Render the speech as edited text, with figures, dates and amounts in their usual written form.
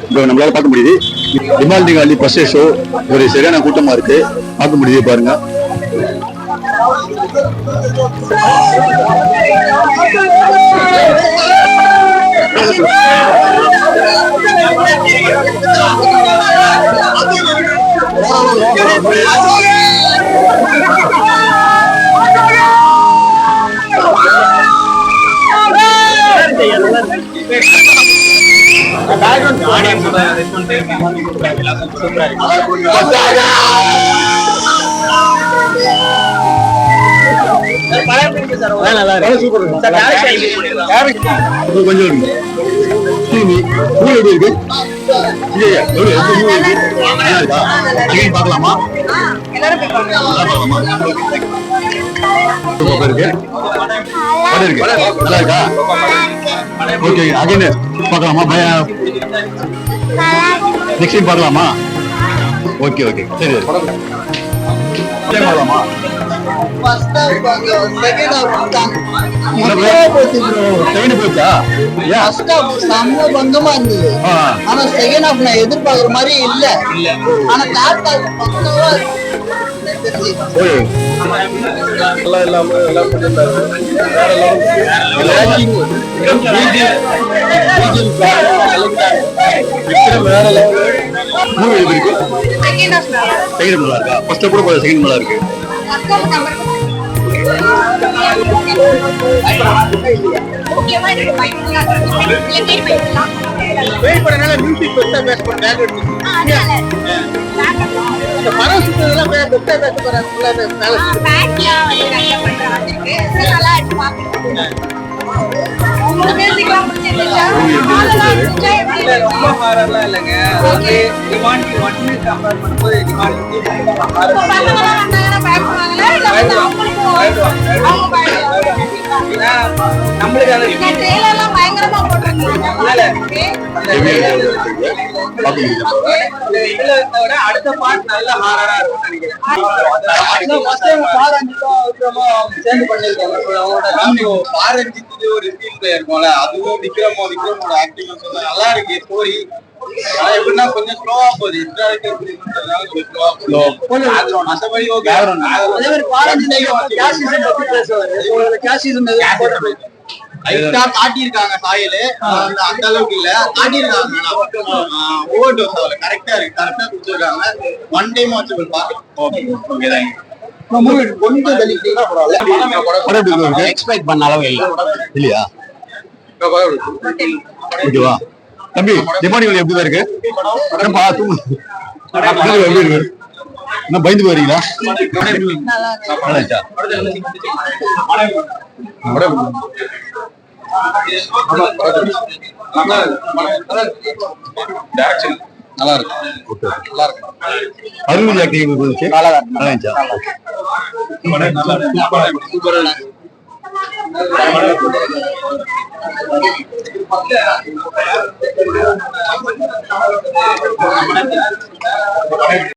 இப்போ நம்மளால பார்க்க முடியுது. டிமால் திவாலி ஃபர்ஸ்ட் ஷோ ஒரு சரியான கூட்டமா இருக்கு, பார்க்க முடியுது பாருங்க. கொஞ்சம் இருக்கு. பார்க்கலாமா? நல்லா இருக்கா? ஓகே, அகைன் பார்க்கலாமா? நெக்ஸ்ட் டைம் பார்க்கலாமா? ஓகே ஓகே, சரி பார்க்கலாமா? பங்கமா இருந்தது. ஆனா செகண்ட் ஹாஃப் நான் எதிர்பார்க்கிற மாதிரி இல்ல. ஆனா நல்லா இல்லாம எல்லாம் பண்ணிருந்தாரு. வேற லெவல் மூவி இருக்கு. செகண்ட் நல்லா இருக்கா? ஃபர்ஸ்ட் கூட செகண்ட் நல்லா இருக்கு. வெயிட் பண்ணனால மியூசிக் பெஸ்டா பேஸ் பண்ணாங்க. அந்த படம் சுத்ததெல்லாம் பெஸ்டா பேஸ் பண்றாங்க. பேக்ல வந்து நிறைய பண்றாங்க. நல்லா இருக்கு பாக்க. உங்க மியூசிக்லாம் பிடிச்சிருச்சா? ரொம்ப ஹாரர்லாம் இல்லங்க. ஓகே, டிமாண்ட் 1 கம்பேர் பண்ணும்போது டிமாண்ட் 2 ஹாரர். பசங்களா வந்தாங்கன்னா பயப்படுவாங்களா இல்ல வந்து அவங்க பயப்படுவாங்க? நம்மளுக்கு அந்த ட்ரெய்லர்லாம் பயங்கரமா போட்டுருக்காங்க. அதனால இதுல விட அடுத்த பார்ட் நல்ல ஹாரரா இருக்கும்னு நினைக்கிறேன். ஃபர்ஸ்ட் டைம் சேர்ந்து பண்ணிருக்காங்க. அவங்களோட காம்போ பாரஞ்சித்து ஒரு சீன் இருக்கும்ல, அதுவும் விக்ரமோட ஆக்டிங் நல்லா இருக்கு. ஸ்டோரி எப்படின்னா கொஞ்சம் ஸ்லோவா போகுது. காட்டியிருக்காங்க சாயலு அந்த அளவுக்கு இல்ல, காட்டியிருக்காங்க ஓவர் டோஸ் ஆகல. கரெக்டா இருக்கு, கரெக்டா கொடுத்துருக்காங்க. ஒன் டைம் வாட்சபிள் கொஞ்சம் எக்ஸ்பெக்ட் பண்ண அளவு இல்லையா? ஓகேவா தம்பி? டிமாண்ட் எப்படி இருக்கு? என்ன பயந்து வரீங்களா? நல்லா இருக்கு. நல்லா இருக்கு. அருள் ஆக்டிங் இருந்துச்சு. நல்லா இருந்துச்சா? சூப்பரா